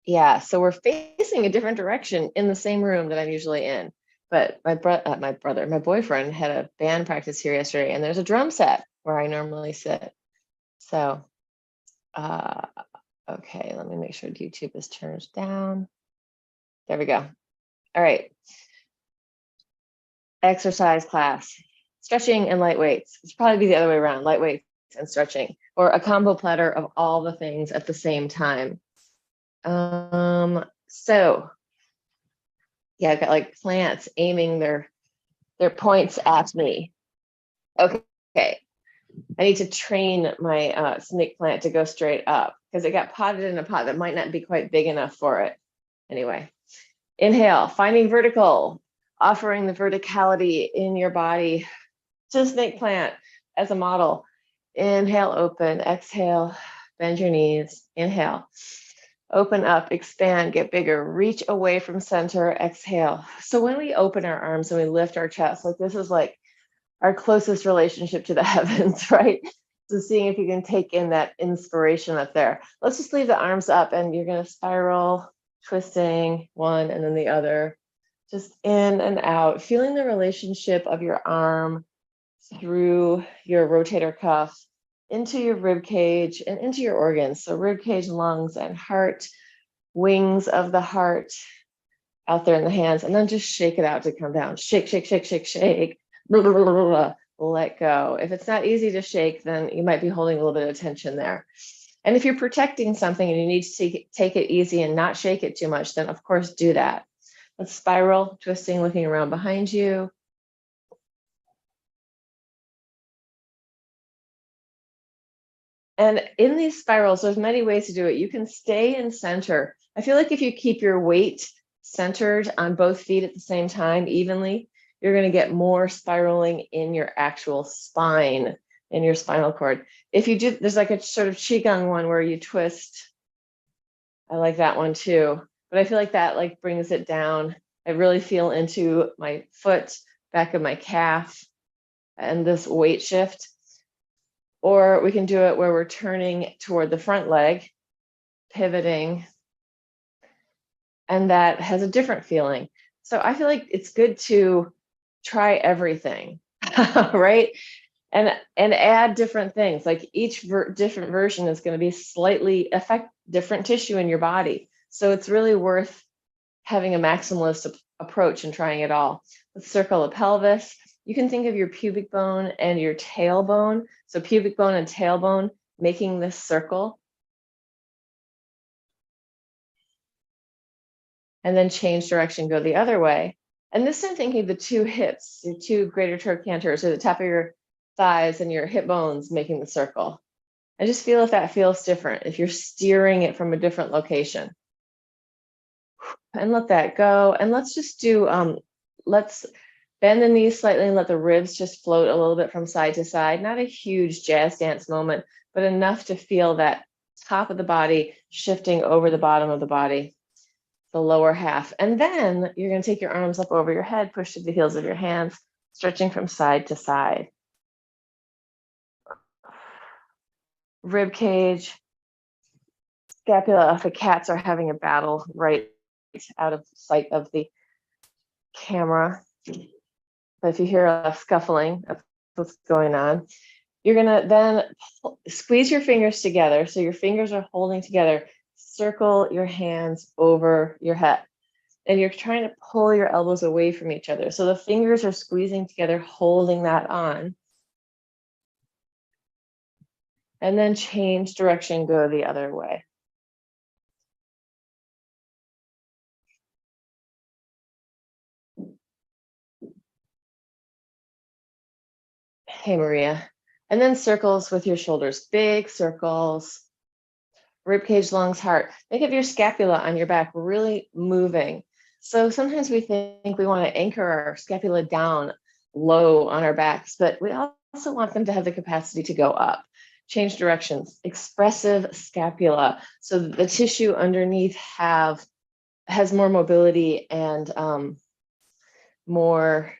Yeah, so we're facing a different direction in the same room that I'm usually in. But my boyfriend had a band practice here yesterday, and there's a drum set where I normally sit. So, uh, okay, let me make sure YouTube is turned down. There we go. All right. Exercise class, stretching and light weights. It's probably be the other way around, light weights and stretching, or a combo platter of all the things at the same time. So yeah, I've got like plants aiming their points at me. Okay, I need to train my snake plant to go straight up because it got potted in a pot that might not be quite big enough for it. Anyway, inhale, finding vertical, offering the verticality in your body to snake plant as a model. Inhale, open, exhale, bend your knees, inhale. Open up, expand, get bigger, reach away from center, exhale. So when we open our arms and we lift our chest, like this is like our closest relationship to the heavens, right? So seeing if you can take in that inspiration up there. Let's just leave the arms up and you're gonna spiral, twisting one and then the other, just in and out, feeling the relationship of your arm through your rotator cuff into your rib cage and into your organs. So rib cage, lungs, and heart, wings of the heart out there in the hands, and then just shake it out to come down. Shake, shake, shake, shake, shake. Blah, blah, blah, blah, blah. Let go. If it's not easy to shake, then you might be holding a little bit of tension there. And if you're protecting something and you need to take it easy and not shake it too much, then of course do that. Let's spiral, twisting, looking around behind you. And in these spirals, there's many ways to do it. You can stay in center. I feel like if you keep your weight centered on both feet at the same time evenly, you're going to get more spiraling in your actual spine, in your spinal cord. If you do, there's like a sort of Qigong one where you twist. I like that one too, but I feel like that like brings it down. I really feel into my foot, back of my calf, and this weight shift. Or we can do it where we're turning toward the front leg, pivoting, and that has a different feeling. So I feel like it's good to try everything, right? And add different things. Like each different version is going to be slightly affect different tissue in your body. So it's really worth having a maximalist approach and trying it all. Let's circle the pelvis. You can think of your pubic bone and your tailbone. So pubic bone and tailbone making this circle. And then change direction, go the other way. And this time thinking the two hips, your two greater trochanters, or the top of your thighs and your hip bones making the circle. And just feel if that feels different, if you're steering it from a different location. And let that go. And let's just do, let's bend the knees slightly and let the ribs just float a little bit from side to side. Not a huge jazz dance moment, but enough to feel that top of the body shifting over the bottom of the body, the lower half. And then you're going to take your arms up over your head, push to the heels of your hands, stretching from side to side. Rib cage, scapula. The cats are having a battle right out of sight of the camera. But if you hear a scuffling, that's what's going on. You're gonna then squeeze your fingers together. So your fingers are holding together. Circle your hands over your head. And you're trying to pull your elbows away from each other. So the fingers are squeezing together, holding that on. And then change direction, go the other way. Hey, Maria. And then circles with your shoulders, big circles, rib cage, lungs, heart. Think of your scapula on your back really moving. So sometimes we think we want to anchor our scapula down low on our backs, but we also want them to have the capacity to go up. Change directions, expressive scapula. So the tissue underneath has more mobility and more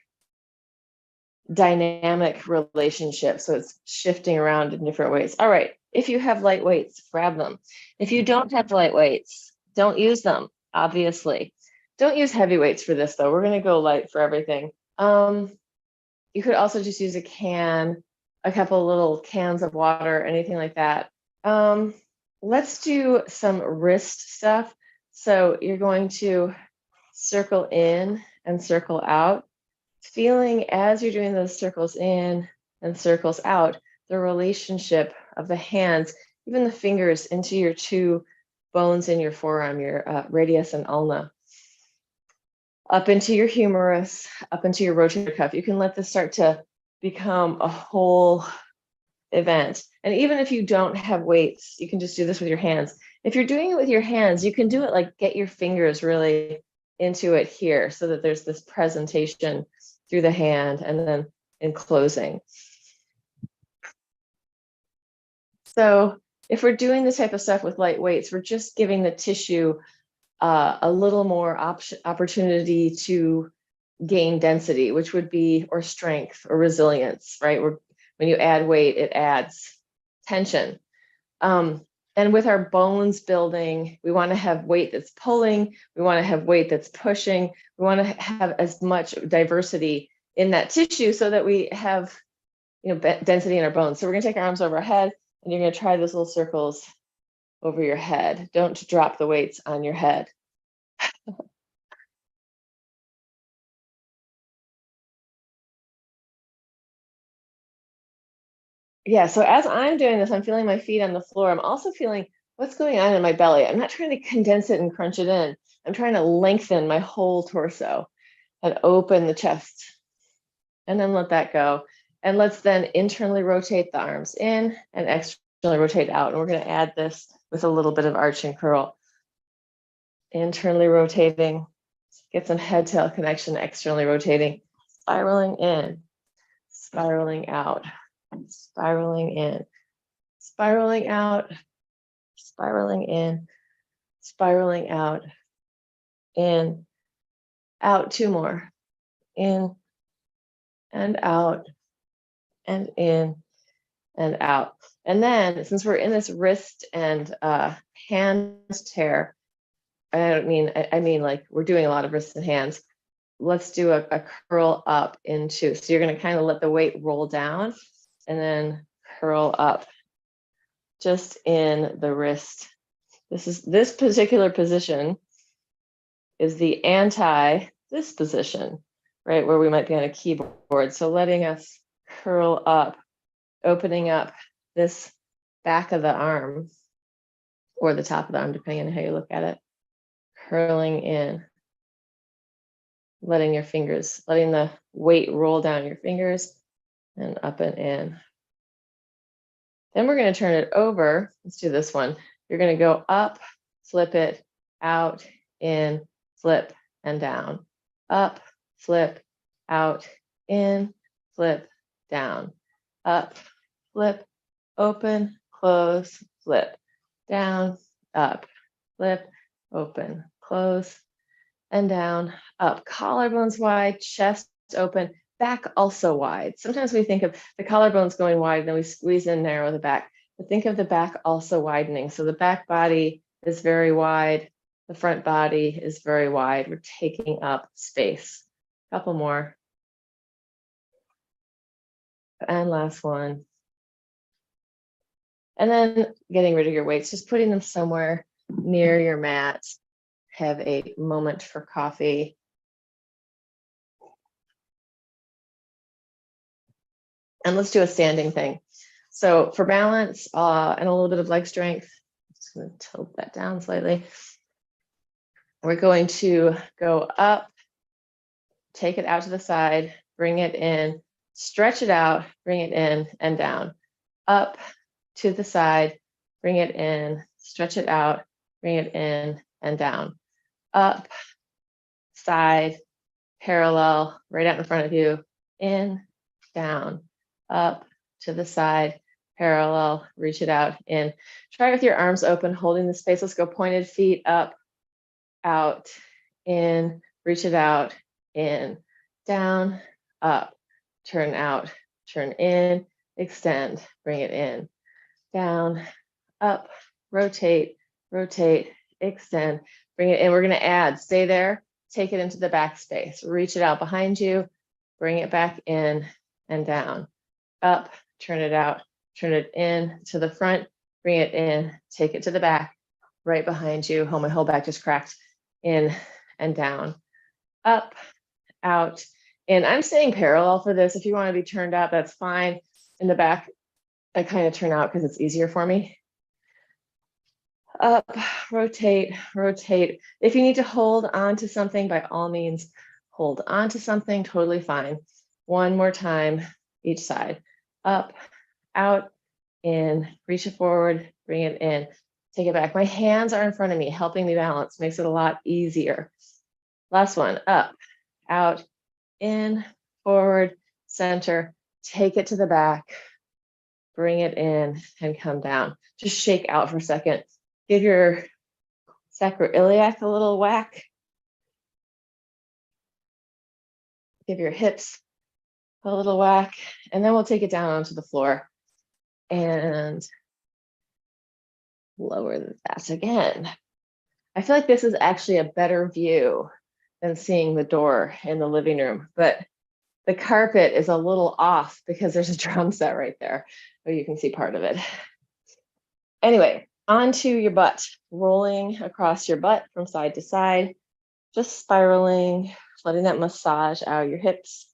dynamic relationship. So it's shifting around in different ways. All right. If you have light weights, grab them. If you don't have light weights, Don't use them, obviously. Don't use heavy weights for this though. We're gonna go light for everything. You could also just use a can, a couple little cans of water, anything like that. Let's do some wrist stuff. So you're going to circle in and circle out, feeling as you're doing those circles in and circles out, the relationship of the hands, even the fingers, into your two bones in your forearm, your radius and ulna, up into your humerus, up into your rotator cuff. You can let this start to become a whole event. And even if you don't have weights, you can just do this with your hands. If you're doing it with your hands, you can do it like get your fingers really into it here so that there's this presentation through the hand and then in closing. So if we're doing this type of stuff with light weights, we're just giving the tissue a little more opportunity to gain density, which would be, or strength or resilience, right? When you add weight, it adds tension. And with our bones building, we want to have weight that's pulling, we want to have weight that's pushing, we want to have as much diversity in that tissue so that we have, density in our bones. So we're going to take our arms over our head and you're going to try those little circles over your head. Don't drop the weights on your head. Yeah, so as I'm doing this, I'm feeling my feet on the floor. I'm also feeling what's going on in my belly. I'm not trying to condense it and crunch it in. I'm trying to lengthen my whole torso and open the chest and then let that go. And let's then internally rotate the arms in and externally rotate out. And we're going to add this with a little bit of arch and curl. Internally rotating, get some head-tail connection, externally rotating, spiraling in, spiraling out, spiraling in, spiraling out, spiraling in, spiraling out, in, out, two more, in and out, and in and out. And then since we're in this wrist and hand tear, I mean like we're doing a lot of wrists and hands, let's do a curl up into, so you're going to kind of let the weight roll down and then curl up just in the wrist. This particular position is the this position, right, where we might be on a keyboard. So letting us curl up, opening up this back of the arm or the top of the arm, depending on how you look at it, curling in, letting the weight roll down your fingers and up and in. Then we're going to turn it over. Let's do this one. You're going to go up, flip it, out, in, flip, and down. Up, flip, out, in, flip, down. Up, flip, open, close, flip, down, up, flip, open, close, and down, up. Collarbones wide, chest open, back also wide. Sometimes we think of the collarbones going wide and then we squeeze and narrow the back, but think of the back also widening. So the back body is very wide, the front body is very wide. We're taking up space. A couple more. And last one. And then getting rid of your weights, just putting them somewhere near your mat. Have a moment for coffee. And let's do a standing thing. So for balance and a little bit of leg strength, I'm just going to tilt that down slightly. We're going to go up, take it out to the side, bring it in, stretch it out, bring it in and down. Up to the side, bring it in, stretch it out, bring it in and down. Up, side, parallel, right out in front of you, in, down, up, to the side, parallel, reach it out, in. Try with your arms open, holding the space. Let's go pointed feet up, out, in, reach it out, in, down, up, turn out, turn in, extend, bring it in, down, up, rotate, rotate, extend, bring it in. We're going to add, stay there, take it into the back space, reach it out behind you, bring it back in and down, up, turn it out, turn it in to the front, bring it in, take it to the back, right behind you. Oh, my whole back just cracked. In and down, up, out. And I'm staying parallel for this. If you want to be turned up, that's fine. In the back, I kind of turn out because it's easier for me. Up, rotate, rotate. If you need to hold on to something, by all means, hold on to something, totally fine. One more time, each side. Up, out, in, reach it forward, bring it in, take it back. My hands are in front of me, helping me balance, makes it a lot easier. Last one, up, out, in, forward, center, take it to the back, bring it in and come down. Just shake out for a second. Give your sacroiliac a little whack. Give your hips a little whack, and then we'll take it down onto the floor and lower that again. I feel like this is actually a better view than seeing the door in the living room, but the carpet is a little off because there's a drum set right there, but you can see part of it. Anyway, onto your butt, rolling across your butt from side to side, just spiraling, letting that massage out your hips.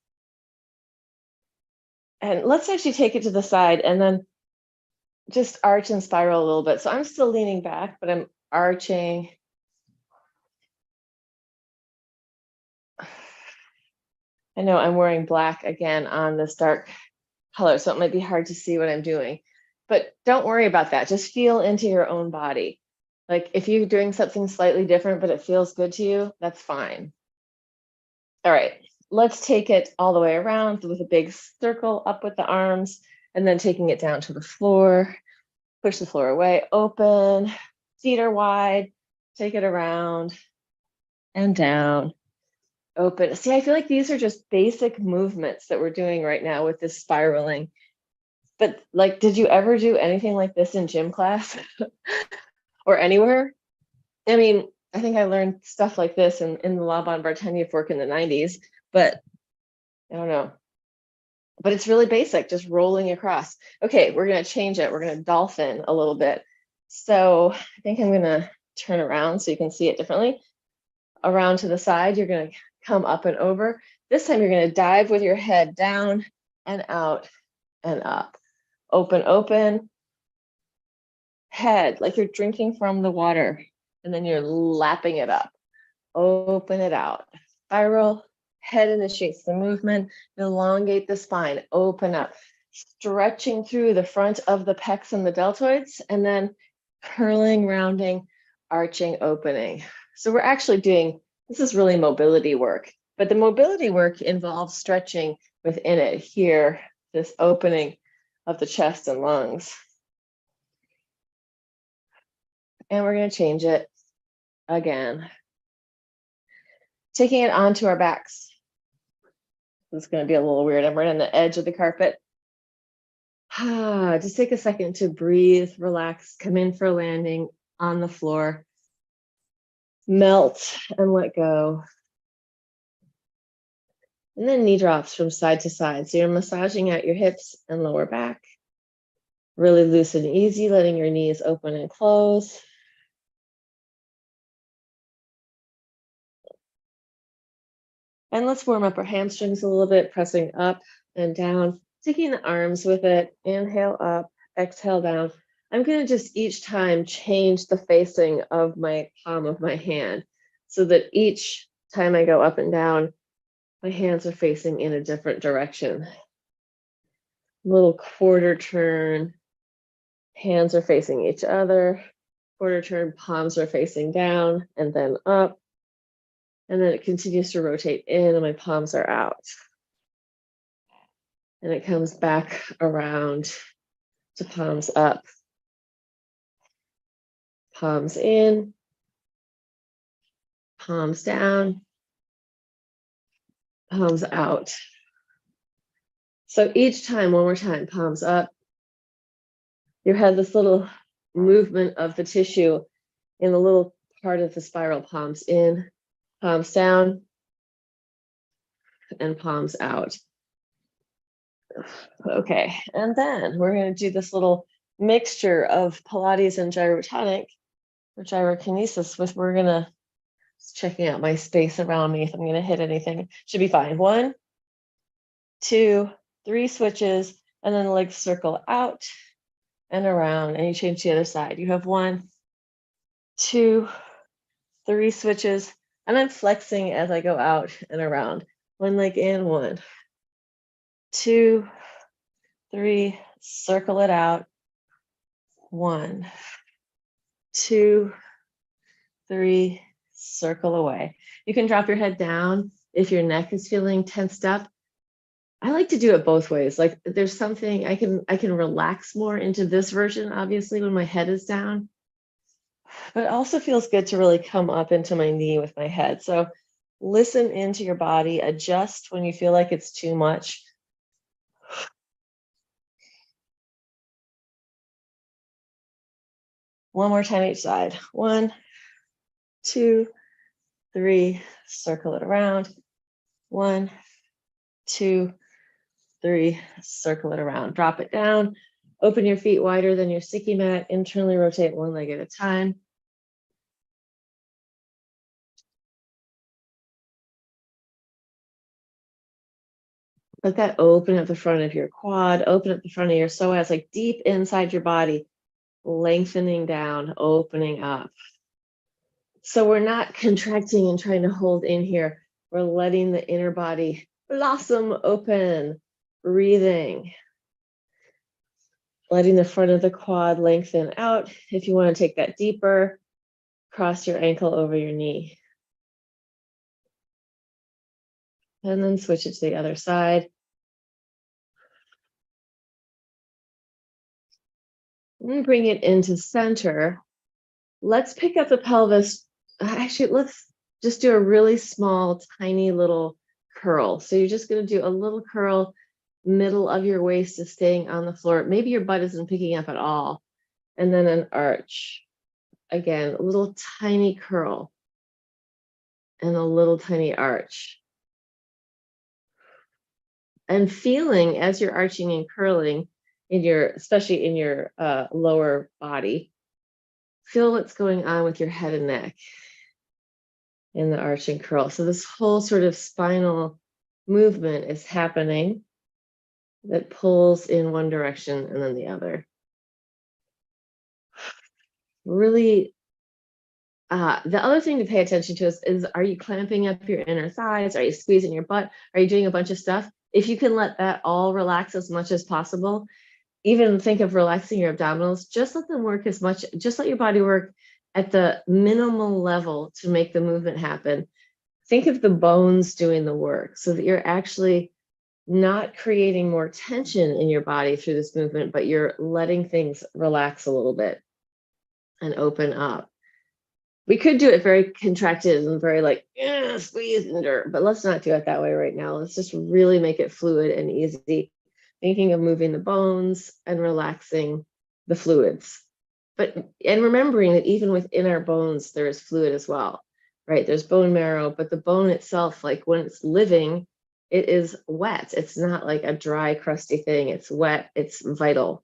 And let's actually take it to the side and then just arch and spiral a little bit. So I'm still leaning back, but I'm arching. I know I'm wearing black again on this dark color, so it might be hard to see what I'm doing, but don't worry about that. Just feel into your own body. Like if you're doing something slightly different, but it feels good to you, that's fine. All right, let's take it all the way around with a big circle up with the arms and then taking it down to the floor. Push the floor away, open, feet are wide, take it around and down. Open. See, I feel like these are just basic movements that we're doing right now with this spiraling. But like, did you ever do anything like this in gym class or anywhere? I mean, I think I learned stuff like this in the Laban Bartenieff work in the 90s, but I don't know. But it's really basic, just rolling across. Okay, we're going to change it. We're going to dolphin a little bit. So I think I'm going to turn around so you can see it differently. Around to the side, you're going to come up and over. This time you're going to dive with your head down and out and up. Open, open. Head, like you're drinking from the water, and then you're lapping it up. Open it out. Spiral, head initiates the movement. Elongate the spine, open up. Stretching through the front of the pecs and the deltoids, and then curling, rounding, arching, opening. So we're actually doing, this is really mobility work, but the mobility work involves stretching within it here, this opening of the chest and lungs. And we're going to change it again. Taking it onto our backs. This is going to be a little weird. I'm right on the edge of the carpet. Just take a second to breathe, relax, come in for a landing on the floor. Melt and let go. And then knee drops from side to side. So you're massaging out your hips and lower back. Really loose and easy, letting your knees open and close. And let's warm up our hamstrings a little bit, pressing up and down, taking the arms with it. Inhale up, exhale down. I'm going to just each time change the facing of my palm of my hand so that each time I go up and down, my hands are facing in a different direction. Little quarter turn, hands are facing each other. Quarter turn, palms are facing down and then up. And then it continues to rotate in and my palms are out. And it comes back around to palms up. Palms in, palms down, palms out. So each time, one more time, palms up. You have this little movement of the tissue in the little part of the spiral, palms in, palms down, and palms out. Okay, and then we're going to do this little mixture of Pilates and gyrotonic or gyrokinesis with, we're going to, checking out my space around me if I'm going to hit anything. Should be fine. 1, 2, 3 switches, and then the legs circle out and around, and you change the other side. You have 1, 2, 3 switches, and I'm flexing as I go out and around. One leg in, 1, 2, 3, circle it out. 1, 2, 3, circle away. You can drop your head down if your neck is feeling tensed up. I like to do it both ways. Like there's something I can relax more into this version, obviously, when my head is down, but it also feels good to really come up into my knee with my head. So listen into your body, adjust when you feel like it's too much. One more time each side. 1, 2, 3, circle it around. 1, 2, 3, circle it around. Drop it down. Open your feet wider than your sticky mat. Internally rotate one leg at a time. Let that open at the front of your quad, open at the front of your psoas, like deep inside your body, lengthening down, opening up. So we're not contracting and trying to hold in here. We're letting the inner body blossom open, breathing. Letting the front of the quad lengthen out. If you want to take that deeper, cross your ankle over your knee. And then switch it to the other side. And bring it into center. Let's pick up the pelvis. Actually, let's just do a really small, tiny little curl. So you're just going to do a little curl, middle of your waist is staying on the floor. Maybe your butt isn't picking up at all. And then an arch. Again, a little tiny curl and a little tiny arch. And feeling as you're arching and curling in your, especially in your lower body, feel what's going on with your head and neck in the arch and curl. So this whole sort of spinal movement is happening that pulls in one direction and then the other. Really, the other thing to pay attention to is, are you clamping up your inner thighs? Are you squeezing your butt? Are you doing a bunch of stuff? If you can let that all relax as much as possible, even think of relaxing your abdominals, just let them work as much, just let your body work at the minimal level to make the movement happen. Think of the bones doing the work so that you're actually not creating more tension in your body through this movement, but you're letting things relax a little bit and open up. We could do it very contracted and very like, squeeze and dirt, but let's not do it that way right now. Let's just really make it fluid and easy. Thinking of moving the bones and relaxing the fluids. And remembering that even within our bones, there is fluid as well, right? There's bone marrow, but the bone itself, like when it's living, it is wet. It's not like a dry, crusty thing. It's wet, it's vital.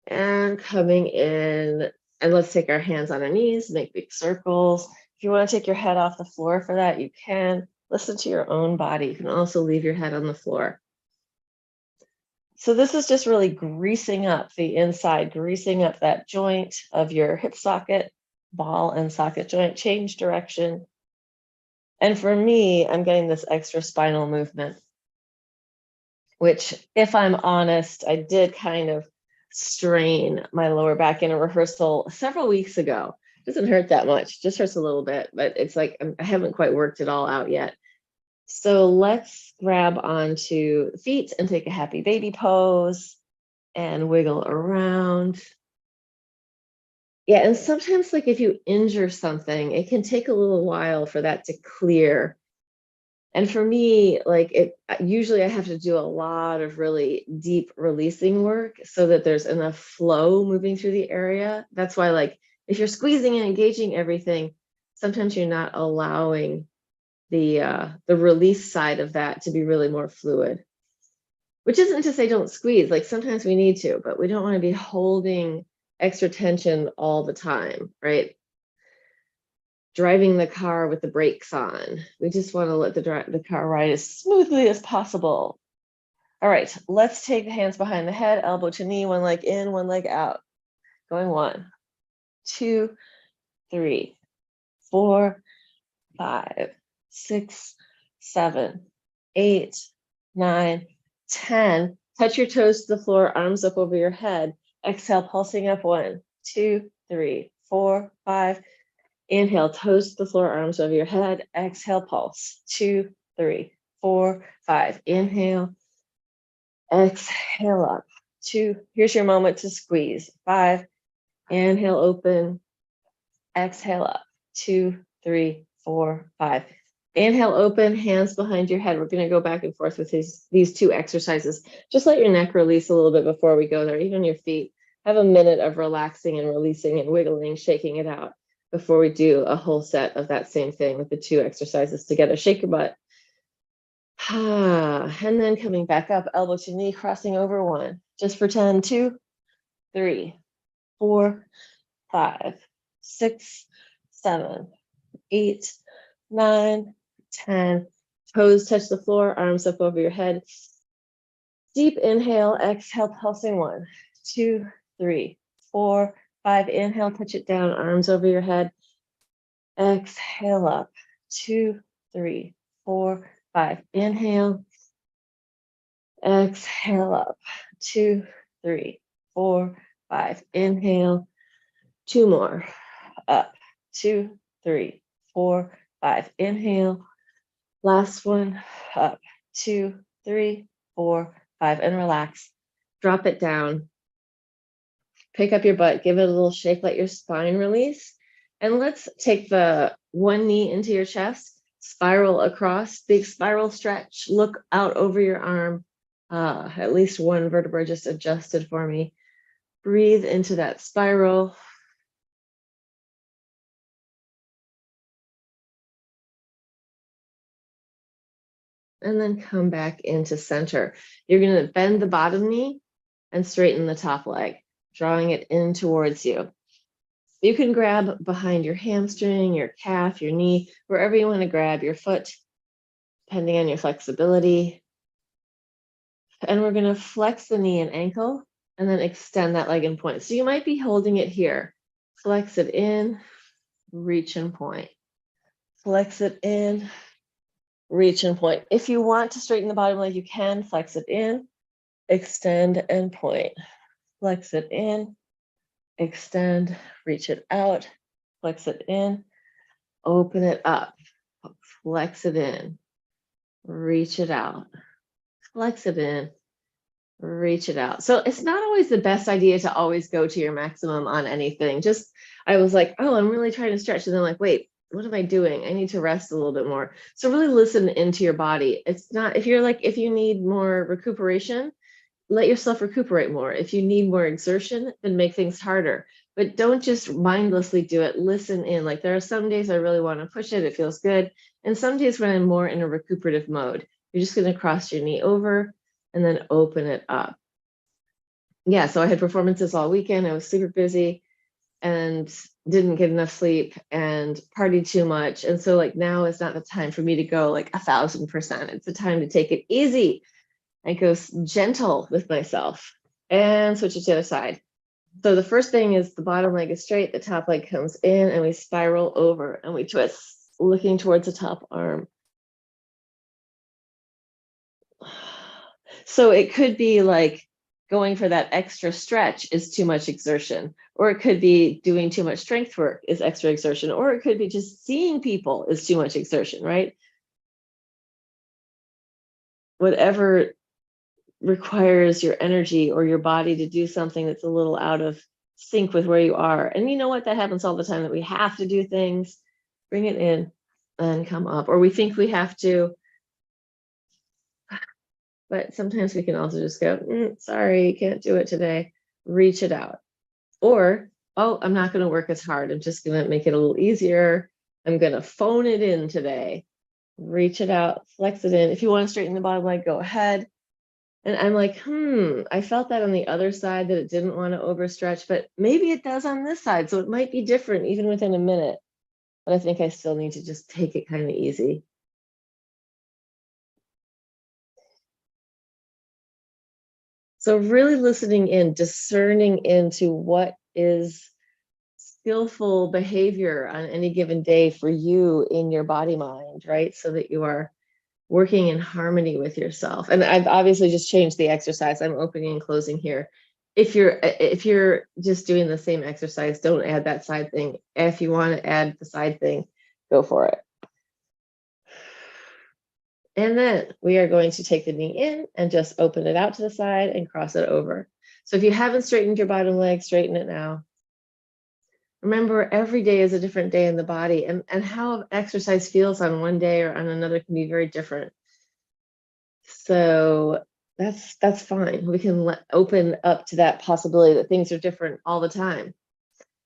And coming in, and let's take our hands on our knees, make big circles. If you want to take your head off the floor for that, you can. Listen to your own body. You can also leave your head on the floor. So this is just really greasing up the inside, greasing up that joint of your hip socket, ball and socket joint, change direction. And for me, I'm getting this extra spinal movement, which, if I'm honest, I did kind of strain my lower back in a rehearsal several weeks ago. It doesn't hurt that much, just hurts a little bit, but it's like I haven't quite worked it all out yet. So let's grab onto the feet and take a happy baby pose and wiggle around. Yeah, and sometimes like if you injure something, it can take a little while for that to clear. And for me, like usually I have to do a lot of really deep releasing work so that there's enough flow moving through the area. That's why, like, if you're squeezing and engaging everything, sometimes you're not allowing the release side of that to be really more fluid. Which isn't to say don't squeeze, like sometimes we need to, but we don't want to be holding extra tension all the time, right? Driving the car with the brakes on. We just want to let the car ride as smoothly as possible. All right, let's take the hands behind the head, elbow to knee, one leg in, one leg out. Going 1, 2, 3, 4, 5, 6, 7, 8, 9, 10. Touch your toes to the floor, arms up over your head. Exhale, pulsing up 1, 2, 3, 4, 5. Inhale, toes to the floor, arms over your head. Exhale, pulse. 2, 3, 4, 5. Inhale. Exhale up. 2. Here's your moment to squeeze. 5. Inhale, open. Exhale up. 2, 3, 4, 5. Inhale, open, hands behind your head. We're going to go back and forth with these 2 exercises. Just let your neck release a little bit before we go there, even your feet. Have a minute of relaxing and releasing and wiggling, shaking it out before we do a whole set of that same thing with the 2 exercises together. Shake your butt. And then coming back up, elbow to knee, crossing over 1. Just for 10, 2, 3, 4, 5, 6, 7, 8, 9, 10. Toes touch the floor, arms up over your head. Deep inhale, exhale, pulsing 1, 2, 3, 4, 5. Inhale, touch it down, arms over your head. Exhale up. 2, 3, 4, 5. Inhale. Exhale up. 2, 3, 4, 5. Inhale. 2 more. Up. 2, 3, 4, 5. Inhale. Last one. Up. 2, 3, 4, 5. And relax. Drop it down. Pick up your butt. Give it a little shake. Let your spine release. And let's take the one knee into your chest. Spiral across. Big spiral stretch. Look out over your arm. At least one vertebra just adjusted for me. Breathe into that spiral. And then come back into center. You're going to bend the bottom knee and straighten the top leg, drawing it in towards you. You can grab behind your hamstring, your calf, your knee, wherever you want to grab your foot, depending on your flexibility. And we're going to flex the knee and ankle and then extend that leg and point. So you might be holding it here. Flex it in, reach and point. Flex it in, reach and point. If you want to straighten the bottom leg, you can flex it in, extend and point. Flex it in, extend, reach it out, flex it in, open it up, flex it in, reach it out, flex it in, reach it out. So it's not always the best idea to always go to your maximum on anything. I was like, oh, I'm really trying to stretch. And then like, wait, what am I doing? I need to rest a little bit more. So really listen into your body. It's not, if you need more recuperation, let yourself recuperate more. If you need more exertion, then make things harder. But don't just mindlessly do it. Listen in. Like there are some days I really want to push it. It feels good. And some days when I'm more in a recuperative mode, you're just going to cross your knee over and then open it up. Yeah, so I had performances all weekend. I was super busy and didn't get enough sleep and partied too much. And so like now is not the time for me to go like 1,000%. It's the time to take it easy. I go gentle with myself and switch it to the other side. So the first thing is the bottom leg is straight, the top leg comes in and we spiral over and we twist, looking towards the top arm. So it could be like going for that extra stretch is too much exertion, or it could be doing too much strength work is extra exertion, or it could be just seeing people is too much exertion, right? Whatever requires your energy or your body to do something that's a little out of sync with where you are. And you know what? That happens all the time, that we have to do things, bring it in and come up, or we think we have to. But sometimes we can also just go, sorry, can't do it today. Reach it out. Or, oh, I'm not going to work as hard. I'm just going to make it a little easier. I'm going to phone it in today. Reach it out, flex it in. If you want to straighten the bottom leg, go ahead. And I'm like, I felt that on the other side that it didn't want to overstretch, but maybe it does on this side. So it might be different even within a minute. But I think I still need to just take it kind of easy. So really listening in, discerning into what is skillful behavior on any given day for you in your body mind, right? So that you are working in harmony with yourself. And I've obviously just changed the exercise. I'm opening and closing here. If you're just doing the same exercise, don't add that side thing. If you want to add the side thing, go for it. And then we are going to take the knee in and just open it out to the side and cross it over. So if you haven't straightened your bottom leg, straighten it now. Remember, every day is a different day in the body, and how exercise feels on one day or on another can be very different. So that's fine. We can open up to that possibility that things are different all the time.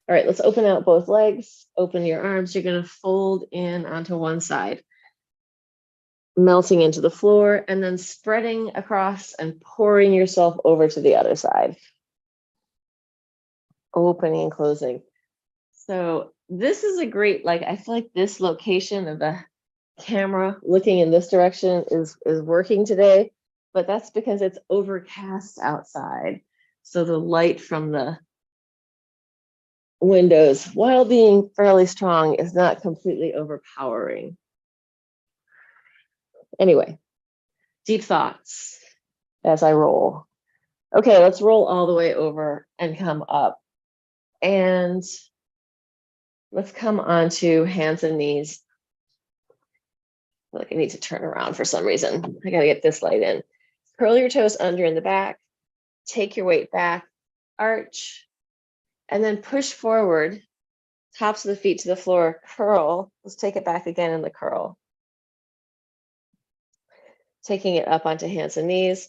All right, let's open out both legs, open your arms. You're going to fold in onto one side, melting into the floor, and then spreading across and pouring yourself over to the other side. Opening and closing. So this is a great, I feel like this location of the camera looking in this direction is working today, but that's because it's overcast outside. So the light from the windows, while being fairly strong, is not completely overpowering. Anyway, deep thoughts as I roll. Okay, let's roll all the way over and come up. And let's come onto hands and knees. I need to turn around for some reason. I gotta get this light in. Curl your toes under in the back, take your weight back, arch, and then push forward, tops of the feet to the floor, curl. Let's take it back again in the curl. Taking it up onto hands and knees,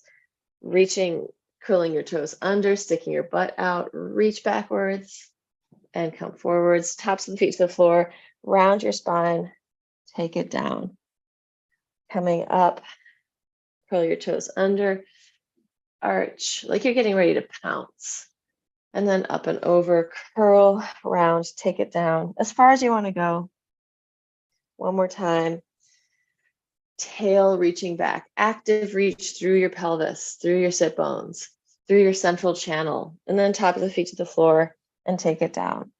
reaching, curling your toes under, sticking your butt out, reach backwards and come forwards, tops of the feet to the floor, round your spine, take it down. Coming up, curl your toes under, arch, like you're getting ready to pounce. And then up and over, curl, round, take it down as far as you want to go. One more time. Tail reaching back, active reach through your pelvis, through your sit bones, through your central channel, and then top of the feet to the floor and take it down.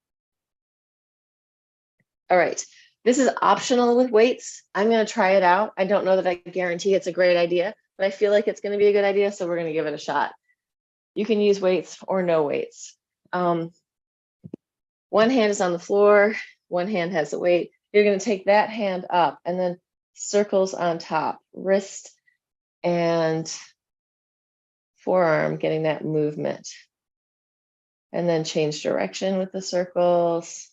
All right, this is optional with weights. I'm going to try it out. I don't know that I guarantee it's a great idea, but I feel like it's going to be a good idea, so we're going to give it a shot. You can use weights or no weights. One hand is on the floor, one hand has the weight. You're going to take that hand up and then circles on top, wrist and forearm, getting that movement. And then change direction with the circles.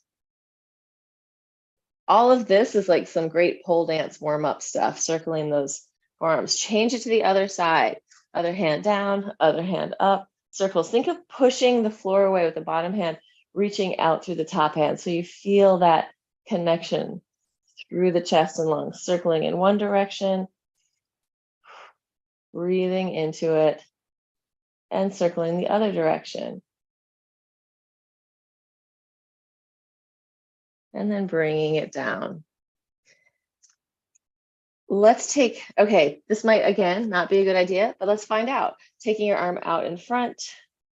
All of this is like some great pole dance warm-up stuff, circling those forearms. Change it to the other side. Other hand down, other hand up, circles. Think of pushing the floor away with the bottom hand, reaching out through the top hand. So you feel that connection through the chest and lungs, circling in one direction, breathing into it, and circling the other direction. And then bringing it down. Let's take, okay, this might, again, not be a good idea, but let's find out. Taking your arm out in front,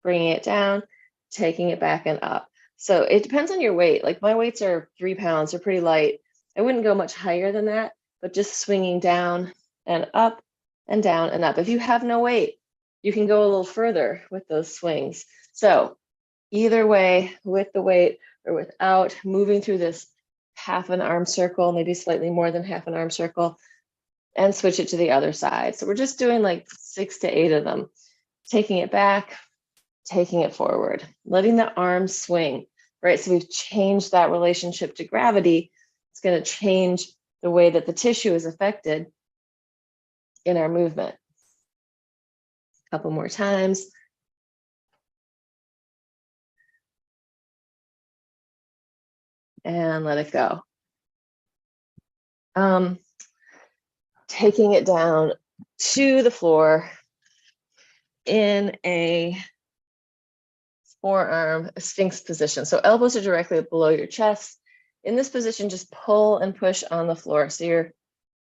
bringing it down, taking it back and up. So it depends on your weight. Like my weights are 3 pounds, they're pretty light. I wouldn't go much higher than that, but just swinging down and up and down and up. If you have no weight, you can go a little further with those swings. So either way, with the weight or without, moving through this half an arm circle, maybe slightly more than half an arm circle, and switch it to the other side. So we're just doing like 6 to 8 of them, taking it back, taking it forward, letting the arms swing, right? So we've changed that relationship to gravity. It's going to change the way that the tissue is affected in our movement. A couple more times. And let it go. Taking it down to the floor in a forearm sphinx position. So elbows are directly below your chest. In this position, just pull and push on the floor. So you're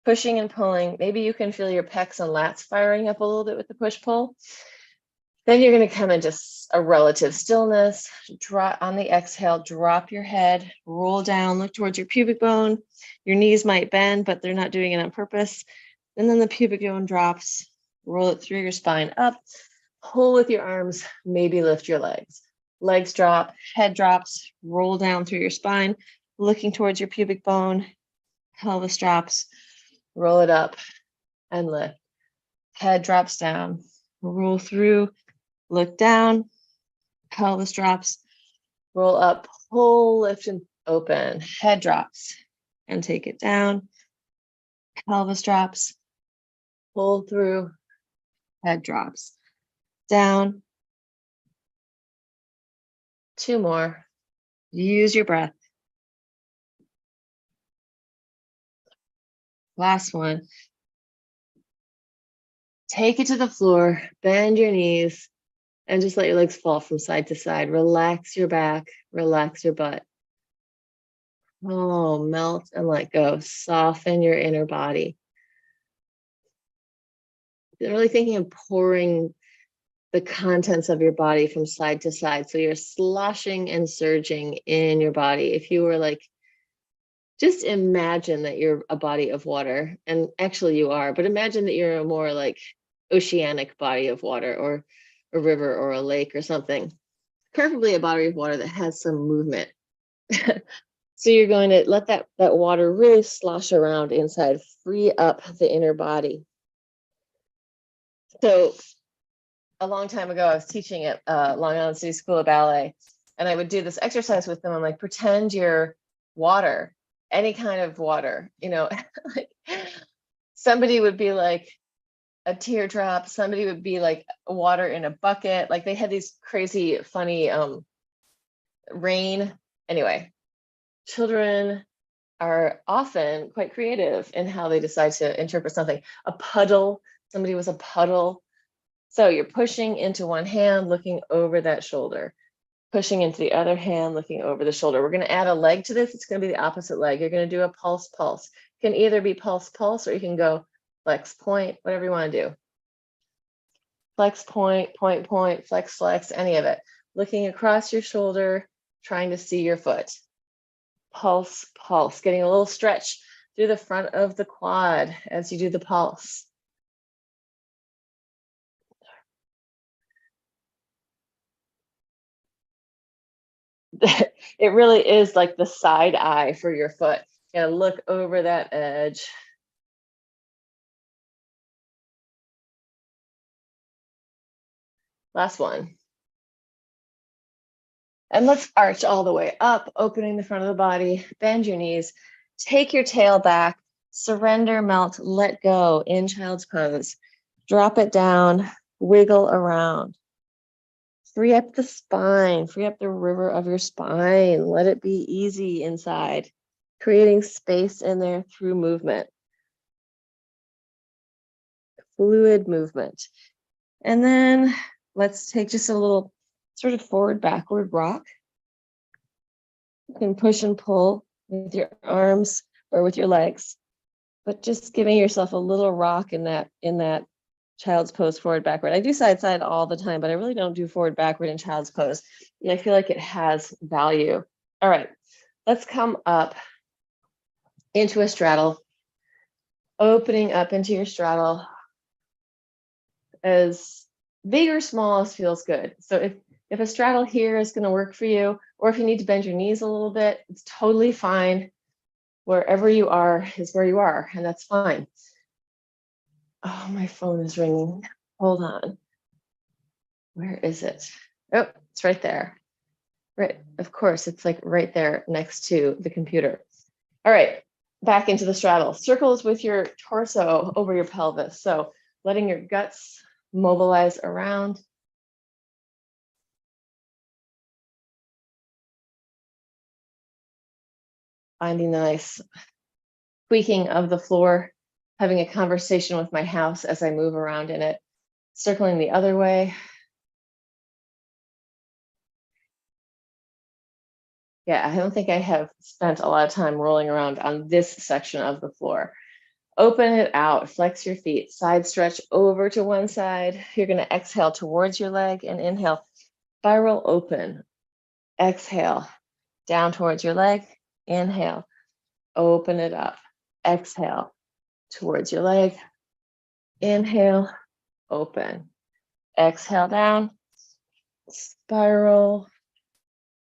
pushing and pulling. Maybe you can feel your pecs and lats firing up a little bit with the push-pull. Then you're going to come into a relative stillness. Drop on the exhale, drop your head, roll down, look towards your pubic bone. Your knees might bend, but they're not doing it on purpose. And then the pubic bone drops, roll it through your spine up, pull with your arms, maybe lift your legs. Legs drop, head drops, roll down through your spine, looking towards your pubic bone, pelvis drops, roll it up and lift. Head drops down, roll through, look down, pelvis drops, roll up, pull, lift and open. Head drops and take it down. Pelvis drops, pull through, head drops. Down. 2 more. Use your breath. Last one. Take it to the floor, bend your knees, and just let your legs fall from side to side. Relax your back, relax your butt. Oh, melt and let go. Soften your inner body. You're really thinking of pouring the contents of your body from side to side. So you're sloshing and surging in your body. If you were like, just imagine that you're a body of water, and actually you are, but imagine that you're a more like oceanic body of water, or a river or a lake or something, preferably a body of water that has some movement. So you're going to let that water really slosh around inside, free up the inner body. So a long time ago, I was teaching at Long Island City School of Ballet, and I would do this exercise with them. I'm like, pretend you're water, any kind of water, you know. Like, somebody would be like a teardrop, somebody would be like water in a bucket. Like they had these crazy, funny rain. Anyway, children are often quite creative in how they decide to interpret something. A puddle, somebody was a puddle. So you're pushing into one hand, looking over that shoulder, pushing into the other hand, looking over the shoulder. We're going to add a leg to this. It's going to be the opposite leg. You're going to do a pulse, pulse. It can either be pulse, pulse, or you can go flex, point, whatever you want to do. Flex, point, point, point, flex, flex, any of it. Looking across your shoulder, trying to see your foot. Pulse, pulse, getting a little stretch through the front of the quad as you do the pulse. It really is like the side eye for your foot. You gotta look over that edge. Last one. And let's arch all the way up, opening the front of the body, bend your knees, take your tail back, surrender, melt, let go in child's pose. Drop it down, wiggle around. Free up the spine, free up the river of your spine. Let it be easy inside, creating space in there through movement. Fluid movement. And then let's take just a little sort of forward backward rock. You can push and pull with your arms or with your legs, but just giving yourself a little rock in that child's pose, forward backward. I do side side all the time, but I really don't do forward backward in child's pose. I feel like it has value. All right, let's come up into a straddle, opening up into your straddle as big or small as feels good. So if a straddle here is going to work for you, or if you need to bend your knees a little bit, it's totally fine. Wherever you are is where you are, and that's fine. Oh, my phone is ringing. Hold on. Where is it? Oh, it's right there. Right, of course, it's like right there next to the computer. All right, back into the straddle. Circles with your torso over your pelvis. So letting your guts mobilize around. Finding the nice squeaking of the floor, having a conversation with my house as I move around in it, circling the other way. Yeah, I don't think I have spent a lot of time rolling around on this section of the floor. Open it out, flex your feet, side stretch over to one side. You're going to exhale towards your leg and inhale, spiral open. Exhale, down towards your leg. Inhale, open it up. Exhale, towards your leg. Inhale, open. Exhale down, spiral.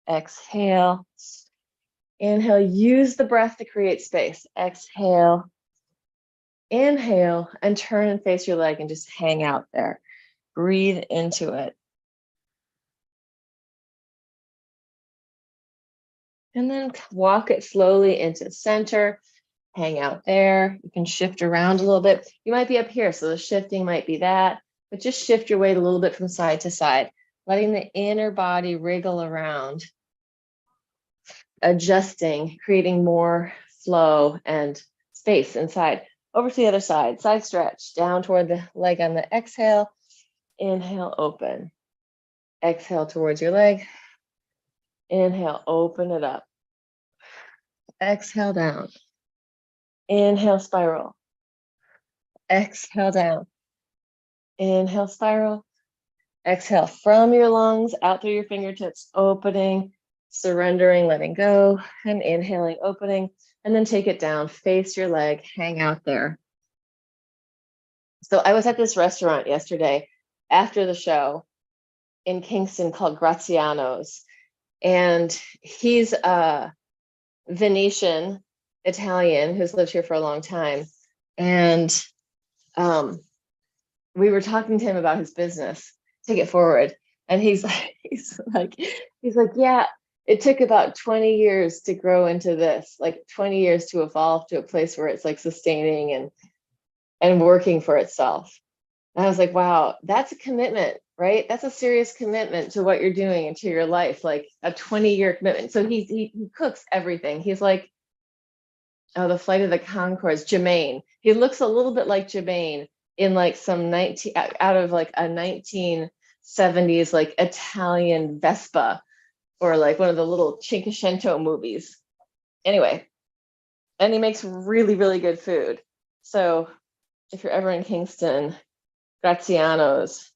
Exhale. Inhale, use the breath to create space. Exhale. Inhale, and turn and face your leg and just hang out there. Breathe into it. And then walk it slowly into center. Hang out there. You can shift around a little bit. You might be up here, so the shifting might be that, but just shift your weight a little bit from side to side, letting the inner body wriggle around, adjusting, creating more flow and space inside. Over to the other side, side stretch, down toward the leg on the exhale. Inhale, open. Exhale towards your leg. Inhale, open it up. Exhale down. Inhale, spiral. Exhale down. Inhale, spiral. Exhale from your lungs, out through your fingertips, opening, surrendering, letting go, and inhaling, opening, and then take it down, face your leg, hang out there. So I was at this restaurant yesterday after the show in Kingston called Graziano's, and he's a Venetian Italian who's lived here for a long time. And we were talking to him about his business, Take It Forward. And he's like, yeah, it took about 20 years to grow into this, like 20 years to evolve to a place where it's like sustaining and working for itself. And I was like, wow, that's a commitment, right? That's a serious commitment to what you're doing and to your life, like a 20-year commitment. So he cooks everything. He's like, oh, the Flight of the Conchords, Jermaine. He looks a little bit like Jermaine in like some 19 out of like a 1970s like Italian Vespa or like one of the little Cinquecento movies. Anyway, and he makes really, really good food. So if you're ever in Kingston, Graziano's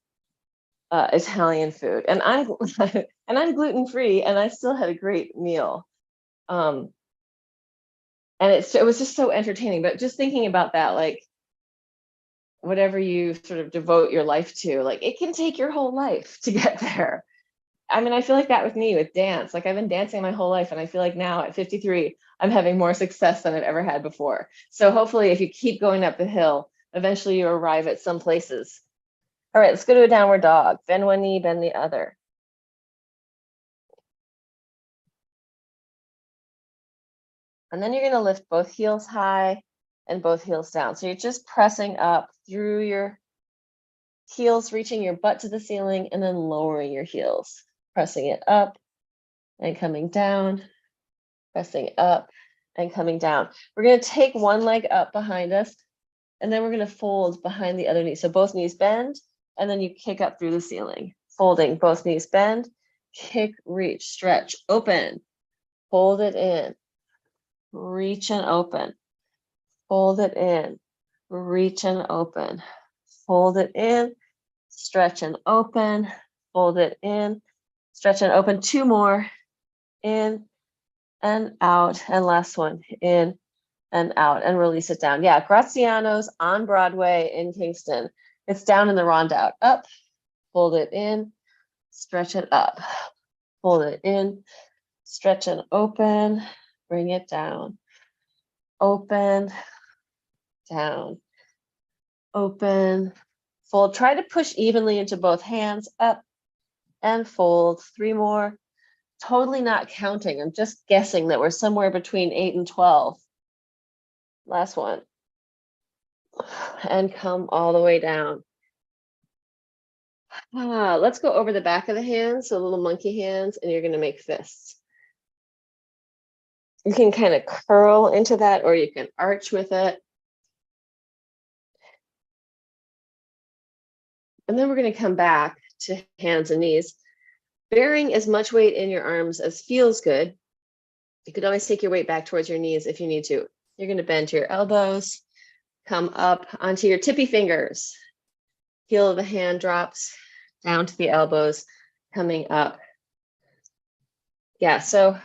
Italian food, and I'm gluten free, and I still had a great meal. And it was just so entertaining. But just thinking about that, like whatever you sort of devote your life to, like it can take your whole life to get there. I mean, I feel like that with me with dance. Like I've been dancing my whole life, and I feel like now at 53, I'm having more success than I've ever had before. So hopefully, if you keep going up the hill, eventually you arrive at some places. All right, let's go to a downward dog. Bend one knee, bend the other. And then you're going to lift both heels high and both heels down. So you're just pressing up through your heels, reaching your butt to the ceiling, and then lowering your heels, pressing it up and coming down, pressing up and coming down. We're going to take one leg up behind us, and then we're going to fold behind the other knee. So both knees bend, and then you kick up through the ceiling. Folding, both knees bend, kick, reach, stretch, open, hold it in, reach and open, hold it in, reach and open, hold it in, stretch and open, fold it in, stretch and open. Two more, in and out, and last one, in and out, and release it down. Yeah, Graziano's on Broadway in Kingston. It's down in the Rondout. Up, fold it in, stretch it up, fold it in, stretch and open, bring it down, open, down, open, fold. Try to push evenly into both hands, up and fold. Three more. Totally not counting. I'm just guessing that we're somewhere between 8 and 12. Last one. And come all the way down. Let's go over the back of the hands, so little monkey hands, and you're going to make fists. You can kind of curl into that, or you can arch with it. And then we're going to come back to hands and knees, bearing as much weight in your arms as feels good. You could always take your weight back towards your knees if you need to. You're going to bend to your elbows, come up onto your tippy fingers. Heel of the hand drops down to the elbows, coming up. Yeah, so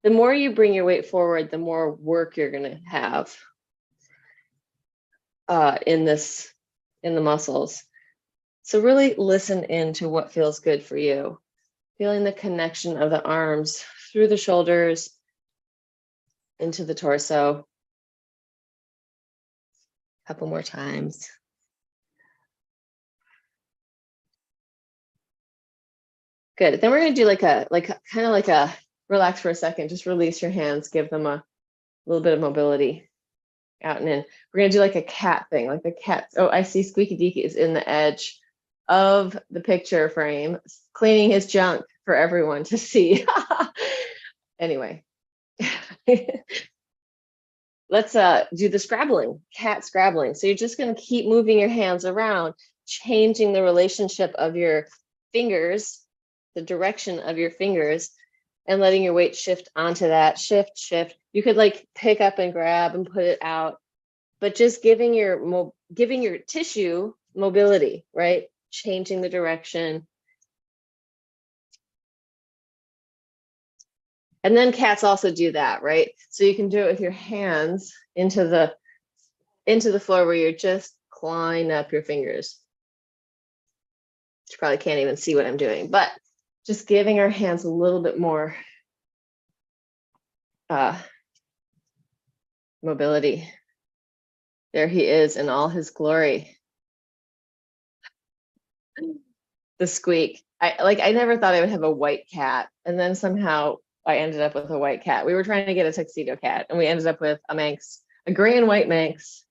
the more you bring your weight forward, the more work you're going to have in the muscles. So really listen into what feels good for you. Feeling the connection of the arms through the shoulders into the torso. A couple more times. Good. Then we're going to do kind of like a relax for a second. Just release your hands. Give them a little bit of mobility out and in. We're going to do like a cat thing, like the cat. Oh, I see Squeaky Deaky is in the edge of the picture frame, cleaning his junk for everyone to see. Anyway, let's do the scrabbling, cat scrabbling. So you're just going to keep moving your hands around, changing the relationship of your fingers, the direction of your fingers, and letting your weight shift onto that. Shift, shift. You could like pick up and grab and put it out, but just giving your tissue mobility, right? Changing the direction. And then cats also do that, right? So you can do it with your hands into the floor where you're just clawing up your fingers. You probably can't even see what I'm doing, but just giving our hands a little bit more mobility. There he is in all his glory. The squeak. I never thought I would have a white cat, and then somehow I ended up with a white cat. We were trying to get a tuxedo cat, and we ended up with a Manx, a gray and white Manx,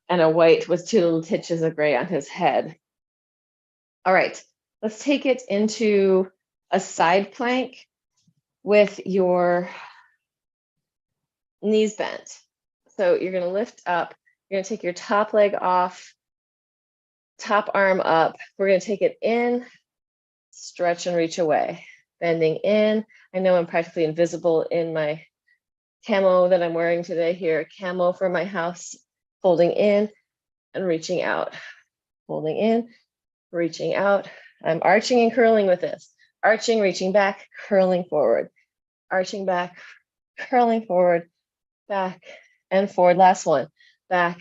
and a white with two little titches of gray on his head. All right, let's take it into a side plank with your knees bent. So you're going to lift up. You're going to take your top leg off, top arm up. We're going to take it in, stretch and reach away. Bending in. I know I'm practically invisible in my camo that I'm wearing today here. Camo for my house. Folding in and reaching out. Folding in, reaching out. I'm arching and curling with this. Arching, reaching back, curling forward. Arching back, curling forward, back and forward. Last one. Back.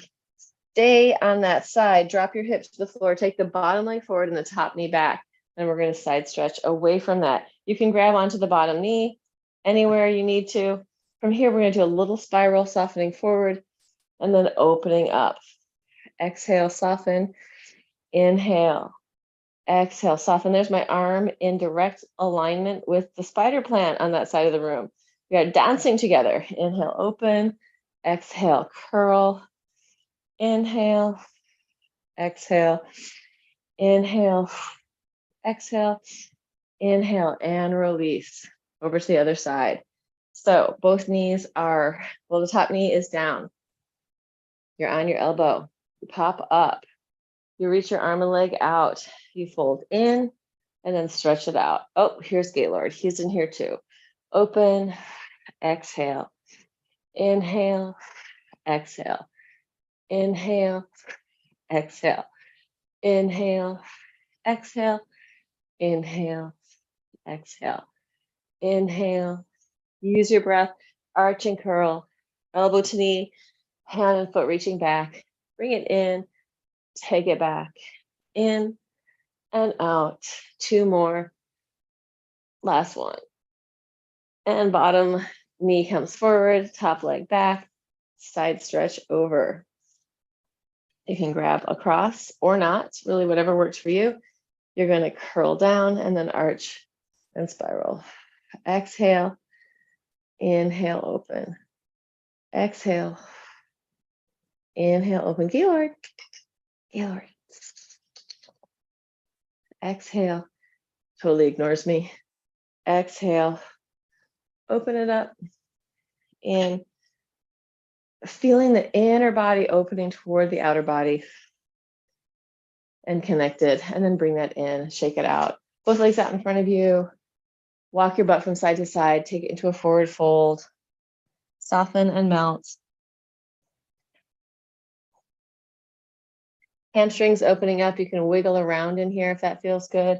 Stay on that side. Drop your hips to the floor. Take the bottom leg forward and the top knee back. And we're going to side stretch away from that. You can grab onto the bottom knee anywhere you need to. From here, we're going to do a little spiral, softening forward and then opening up. Exhale, soften. Inhale. Exhale, soften. There's my arm in direct alignment with the spider plant on that side of the room. We are dancing together. Inhale, open. Exhale, curl. Inhale. Exhale. Inhale. Exhale. Inhale and release over to the other side. So both knees are, well, the top knee is down. You're on your elbow. You pop up. You reach your arm and leg out. You fold in and then stretch it out. Oh, here's Gaylord. He's in here too. Open, exhale, inhale, exhale, inhale, exhale, inhale, exhale, inhale, exhale, inhale. Use your breath, arch and curl, elbow to knee, hand and foot reaching back. Bring it in, take it back, in and out. Two more. Last one. And bottom knee comes forward, top leg back, side stretch over. You can grab across or not, really whatever works for you. You're going to curl down and then arch and spiral. Exhale, inhale, open. Exhale, inhale, open. Gaylord, Gaylord. Exhale, totally ignores me. Exhale, open it up. in, feeling the inner body opening toward the outer body and connected, and then bring that in, shake it out. Both legs out in front of you. Walk your butt from side to side, take it into a forward fold, soften and melt. Hamstrings opening up, you can wiggle around in here if that feels good.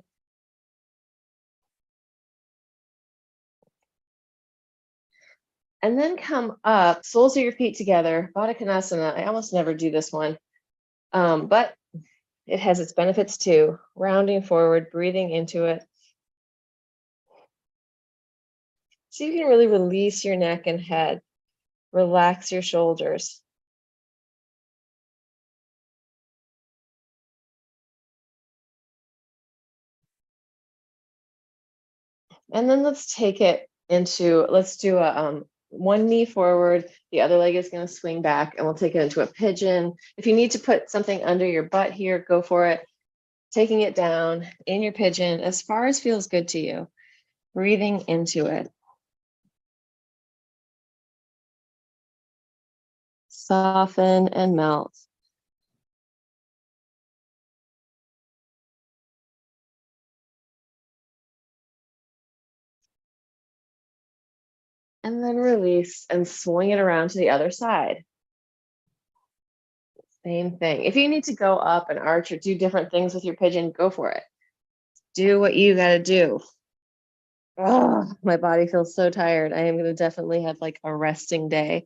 And then come up, soles of your feet together, Baddha Konasana. I almost never do this one, but it has its benefits too. Rounding forward, breathing into it. So you can really release your neck and head, relax your shoulders. And then let's take it into, let's do a one knee forward, the other leg is going to swing back, and we'll take it into a pigeon. If you need to put something under your butt here, go for it. Taking it down in your pigeon as far as feels good to you. Breathing into it. Soften and melt. And then release and swing it around to the other side. Same thing. If you need to go up and arch or do different things with your pigeon, go for it. Do what you got to do. Oh, my body feels so tired. I am going to definitely have like a resting day.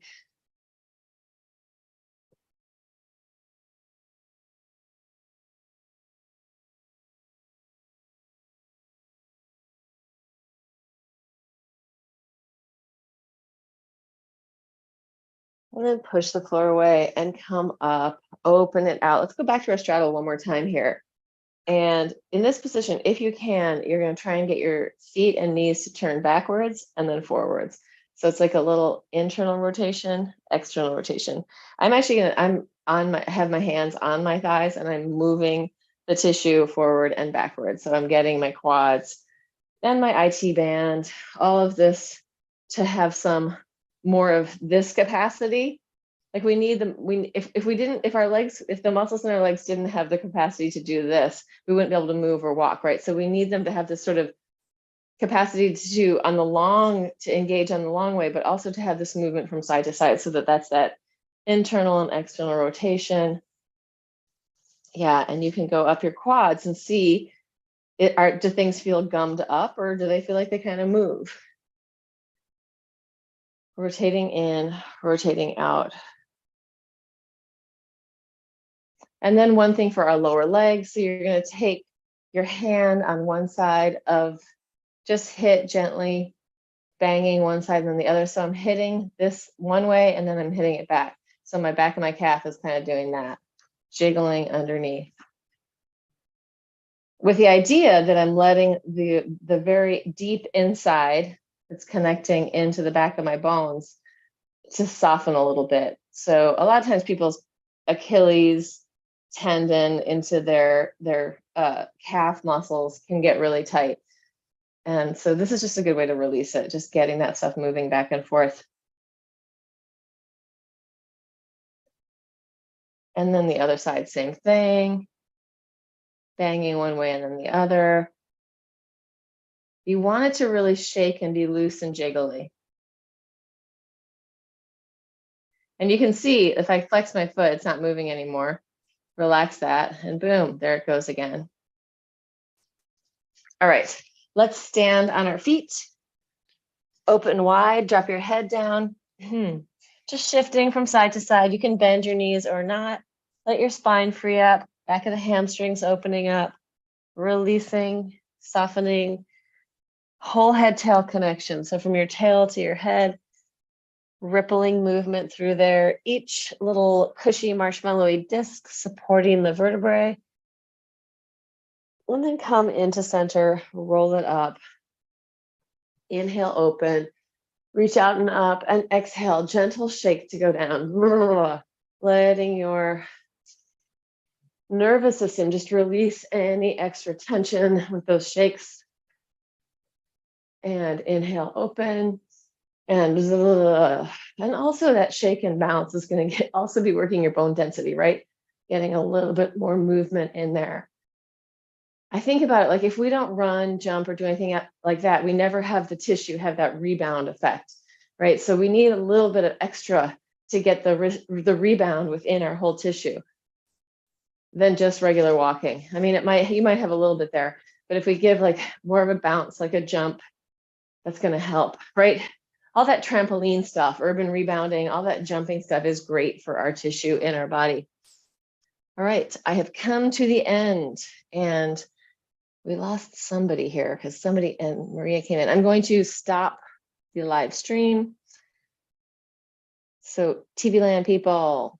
And then push the floor away and come up, open it out. Let's go back to our straddle one more time here. And in this position, if you can, you're going to try and get your feet and knees to turn backwards and then forwards. So it's like a little internal rotation, external rotation. I'm actually going to, have my hands on my thighs, and I'm moving the tissue forward and backwards. So I'm getting my quads and my IT band, all of this to have some more of this capacity. Like we need them, if the muscles in our legs didn't have the capacity to do this, we wouldn't be able to move or walk, right? So we need them to have this sort of capacity to engage on the long way, but also to have this movement from side to side, so that's that internal and external rotation. Yeah, and you can go up your quads and see, do things feel gummed up, or do they feel like they kind of move? Rotating in, rotating out. And then one thing for our lower legs, so you're going to take your hand on one side of, just hit gently, banging one side and then the other. So I'm hitting this one way and then I'm hitting it back. So my back of my calf is kind of doing that, jiggling underneath. With the idea that I'm letting the very deep inside that's connecting into the back of my bones to soften a little bit. So a lot of times people's Achilles tendon into their calf muscles can get really tight. And so this is just a good way to release it, just getting that stuff moving back and forth. And then the other side, same thing. Banging one way and then the other. You want it to really shake and be loose and jiggly. And you can see if I flex my foot, it's not moving anymore. Relax that, and boom, there it goes again. All right, let's stand on our feet. Open wide, drop your head down. Just shifting from side to side. You can bend your knees or not. Let your spine free up, back of the hamstrings opening up, releasing, softening, whole head-tail connection. So from your tail to your head, rippling movement through there, each little cushy marshmallowy disc supporting the vertebrae. And then come into center, roll it up. Inhale, open, reach out and up, and exhale, gentle shake to go down. Letting your nervous system just release any extra tension with those shakes. And inhale, open, And also that shake and bounce is going to also be working your bone density, right? Getting a little bit more movement in there. I think about it like if we don't run, jump, or do anything like that, we never have the tissue have that rebound effect, right? So we need a little bit of extra to get the rebound within our whole tissue than just regular walking. I mean, you might have a little bit there, but if we give like more of a bounce, like a jump, that's going to help, right? All that trampoline stuff, urban rebounding, all that jumping stuff is great for our tissue in our body. All right, I have come to the end, and we lost somebody here because somebody and Maria came in. I'm going to stop the live stream. So TV land people,